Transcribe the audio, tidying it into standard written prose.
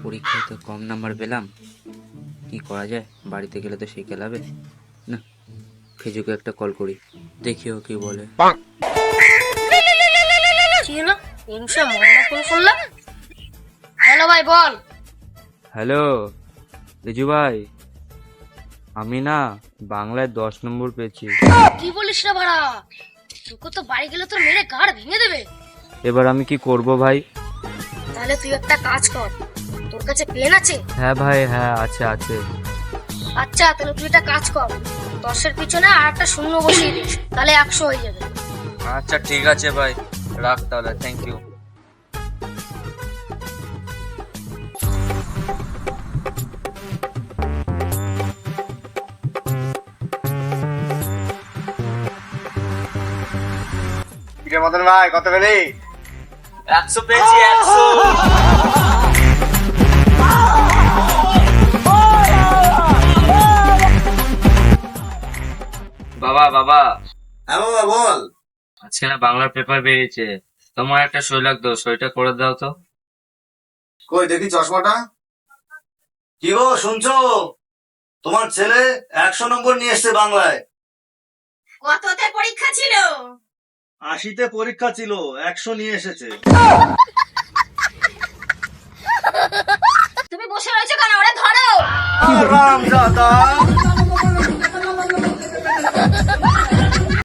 পরীক্ষায় তো কম নাম্বার পেলাম, কি করা যায়? বাড়িতে গেলে তো সেই খেলাবে না। খেজুকে একটা কল করি, দেখি ও কি বলে। কি হলো? হিংসা মনে ফোন করলাম। হ্যালো ভাই, বল। হ্যালো রিজু ভাই, আমি না বাংলায় 10 নম্বর পেয়েছি। কি বলিস রে বাড়া? তোকে তো বাড়ি গেলে তোর মেরে গাড় ভেঙে দেবে। এবার আমি কি করব ভাই? তাহলে তুই একটা কাজ কর, তোর কাছে পেন আছে? হ্যাঁ ভাই, হ্যাঁ আছে আছে। আচ্ছা, তাহলে তুই একটা কাজ কর, 10-এর পিছনে আর একটা শূন্য বসিয়ে দিস, তাহলে 100 হয়ে যাবে। আচ্ছা ঠিক আছে ভাই, রাখ তাহলে, থ্যাংক ইউ। মদন ভাই কত পেলি? 100 পেয়েছি, 100। বাবা বাবা, হ্যাঁ বাবা বল। আজকে না বাংলার পেপার বেরিয়েছে, তোমার একটা সই লাগতো, সইটা করে দাও তো। কই দেখি চশমাটা। কি গো শুনছো? তোমার ছেলে 100 নম্বর নিয়ে এসছে বাংলায়। কততে পরীক্ষা ছিল? 80-তে পরীক্ষা ছিল, 100 নিয়ে এসেছে।